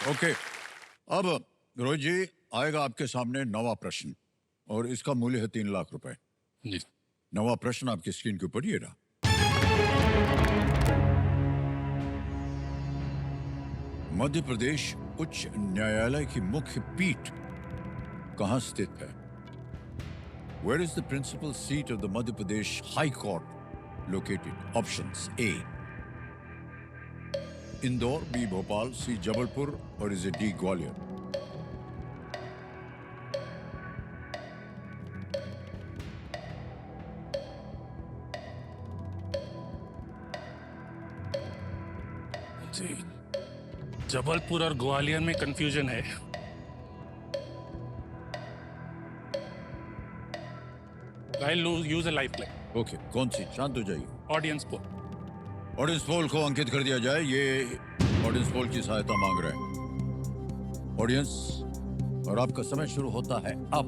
Okay, अब रोहित जी आएगा आपके सामने नवा प्रश्न और इसका मूल्य है 3 लाख रुपए। जी। नवा प्रश्न आपकी स्क्रीन के ऊपर ये रहा। मध्य प्रदेश उच्च न्यायालय की मुख्य पीठ कहां स्थित है? Where is the principal seat of the Madhya Pradesh High Court located? Options: A, Indore, B, Bhopal, C, Jabalpur, or is it D, Gwalior? जी, जबलपुर और ग्वालियर में कंफ्यूजन है। I'll use a lifeline. Okay, कौन सी? शांत हो जाइए। ऑडियंस को audience poll को अंकित कर दिया जाए। ये ऑडियंस पोल की सहायता मांग रहे हैं ऑडियंस, और आपका समय शुरू होता है अब।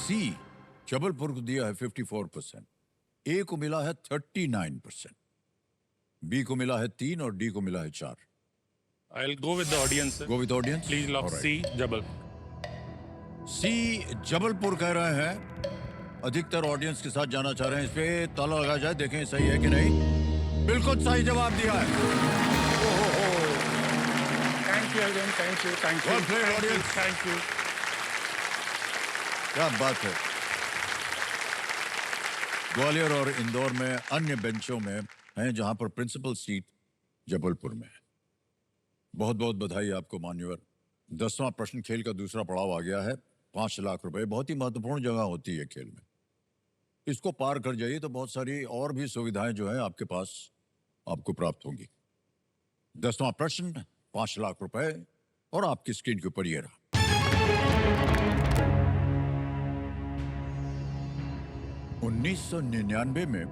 सी जबलपुर को दिया है 54%, ए को मिला है 39%, बी को मिला है 3 और डी को मिला है 4। I'll go with the audience. Go with audience. Please lock C, Jabalpur. C Jabalpur कह रहे हैं। अधिकतर ऑडियंस के साथ जाना चाह रहे हैं। इस पे ताला लगा जाए, देखें सही है कि नहीं। बिल्कुल सही जवाब दिया है। Thank you again. Thank you. Thank you. Well played, Thank you. audience. Thank you. क्या बात है। ग्वालियर और इंदौर में अन्य बेंचों में हैं जहां पर प्रिंसिपल सीट जबलपुर में है। बहुत बहुत बधाई आपको मान्यवर। 10वां प्रश्न खेल का दूसरा पड़ाव आ गया है। 5 लाख रुपए बहुत ही महत्वपूर्ण जगह होती है खेल में। इसको पार कर जाइए तो बहुत सारी और भी सुविधाएं जो है आपके पास आपको प्राप्त होंगी। 10वां प्रश्न 5 लाख रुपए और आपकी स्क्रीन के ऊपर ये रहा। उन्नीस 1999 में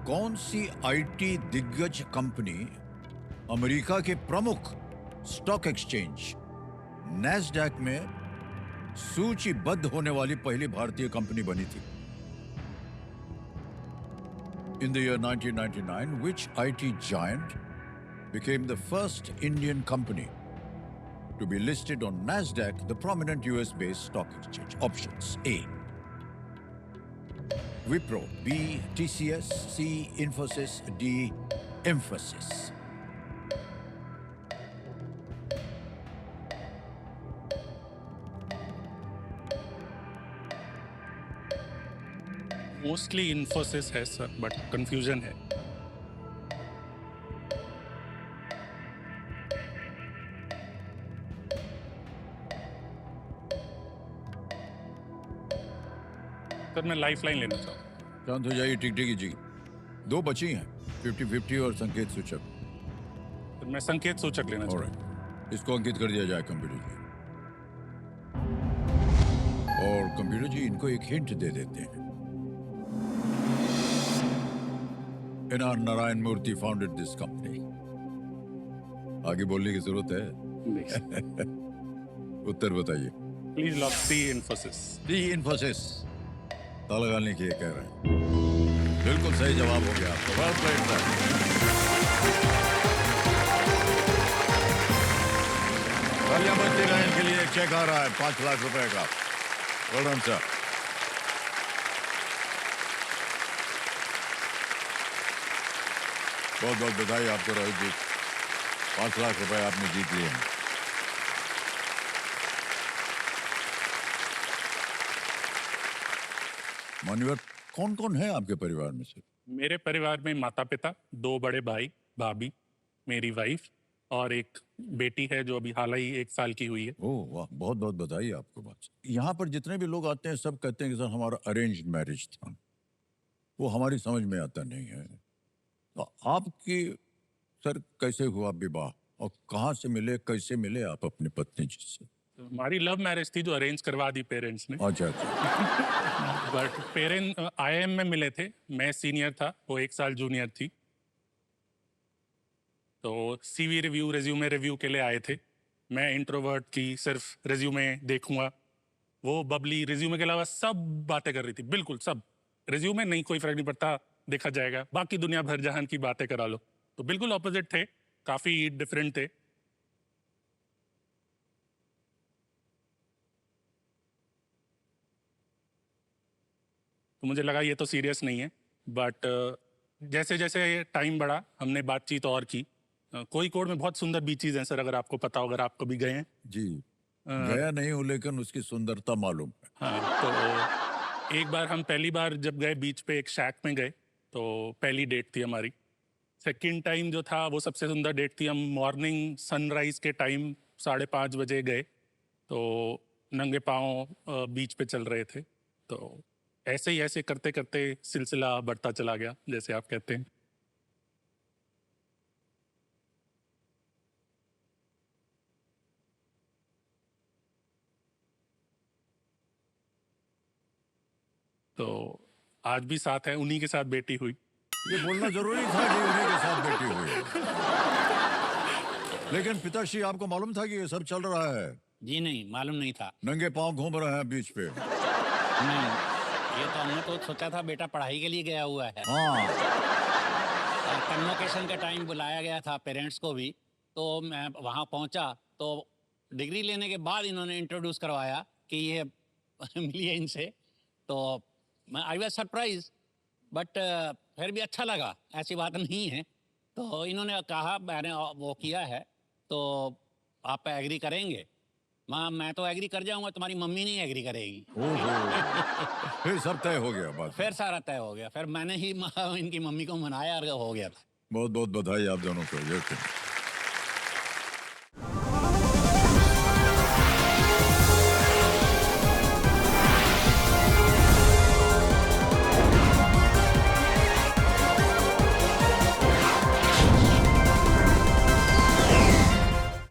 कौन सी आईटी दिग्गज कंपनी अमेरिका के प्रमुख स्टॉक एक्सचेंज नैस्डैक में सूचीबद्ध होने वाली पहली भारतीय कंपनी बनी थी? In the year 1999, which IT giant became the first Indian company to be listed on NASDAQ, the prominent US-based stock exchange? Options: A, Wipro, B, TCS, C, Infosys, D, Emphasis. Mostly Infosys है sir, but confusion है। Sir मैं lifeline लेना चाहूँ। शांत हो जाइए टिकटिकी जी। 2 बची हैं, 50-50 और संकेत सूचक। सर मैं संकेत सूचक लेना चाहूँ। Alright. इसको अंकित कर दिया जाए कंप्यूटर जी। और कंप्यूटर जी इनको एक हिंट दे देते हैं। NR Narayana Murthy founded this company. आगे बोलने की जरूरत है? उत्तर बताइए। Please lock C, Infosys. दी इन्फोसिस ताला लगाने के लिए कह रहे हैं। बिल्कुल सही जवाब हो गया आपका। Well played sir. के लिए एक चेक आ रहा है 5 लाख रुपए का। Well done sir. बहुत बहुत बधाई आपको रोहित जी। 5 लाख रुपए आपने जीत लिए हैं। मान्यवर, कौन कौन है आपके परिवार में से? मेरे परिवार में माता पिता, 2 बड़े भाई, भाभी, मेरी वाइफ और एक बेटी है जो अभी हाल ही 1 साल की हुई है। ओह वाह, बहुत बहुत बधाई आपको। बात यहाँ पर जितने भी लोग आते हैं सब कहते हैं कि सर हमारा अरेंज्ड मैरिज था। वो हमारी समझ में आता नहीं है। तो आपकी सर कैसे हुआ विवाह और कहाँ से मिले, कैसे मिले आप अपनी पत्नी जी से? तो हमारी लव मैरिज थी जो अरेंज करवा दी पेरेंट्स ने। अच्छा अच्छा। बट पेरेंट IIM में मिले थे। मैं सीनियर था, वो 1 साल जूनियर थी। तो CV रिव्यू, रेज्यूमे रिव्यू के लिए आए थे। मैं इंट्रोवर्ट की, सिर्फ रेज्यूमे देखूंगा, वो बबली रिज्यूमे के अलावा सब बातें कर रही थी, बिल्कुल सब। रिज्यूमे नहीं, कोई फर्क नहीं पड़ता, देखा जाएगा, बाकी दुनिया भर जहान की बातें करा लो। तो बिल्कुल ऑपोजिट थे, काफी डिफरेंट थे। तो मुझे लगा ये तो सीरियस नहीं है, बट जैसे जैसे टाइम बढ़ा हमने बातचीत और की। कोझिकोड में बहुत सुंदर बीचीज हैं सर, अगर आपको पता हो, अगर आप कभी गए हैं। जी, गया नहीं हूँ लेकिन उसकी सुंदरता मालूम है। हाँ, तो एक बार हम पहली बार जब गए बीच पे, एक शैक में गए, तो पहली डेट थी हमारी। सेकंड टाइम जो था वो सबसे सुंदर डेट थी। हम मॉर्निंग सनराइज के टाइम 5:30 बजे गए, तो नंगे पाँव बीच पे चल रहे थे। तो ऐसे ही ऐसे करते करते सिलसिला बढ़ता चला गया, जैसे आप कहते हैं। तो आज भी साथ है, उन्हीं के साथ बेटी हुई। ये बोलना जरूरी था कि उन्हीं के साथ बेटी हुई। लेकिन पिताश्री, आपको मालूम था कि ये सब चल रहा है? जी नहीं, मालूम नहीं था। नंगे पांव घूम रहे हैं बीच पे। नहीं, ये तो हमने तो सोचा था बेटा पढ़ाई के लिए गया हुआ है। हाँ, और कन्वोकेशन के टाइम बुलाया गया था पेरेंट्स को भी, तो मैं वहाँ पहुँचा तो डिग्री लेने के बाद इन्होंने इंट्रोड्यूस करवाया कि ये मिलिए इनसे। तो मैं आई वाज सरप्राइज, बट फिर भी अच्छा लगा, ऐसी बात नहीं है। तो इन्होंने कहा, मैंने वो किया है तो आप एग्री करेंगे? मैं तो एग्री कर जाऊंगा, तुम्हारी मम्मी नहीं एग्री करेगी। ओहो, फिर सब तय हो गया बात। फिर सारा तय हो गया, फिर मैंने ही इनकी मम्मी को मनाया और हो गया था। बहुत बहुत बधाई आप दोनों को। ये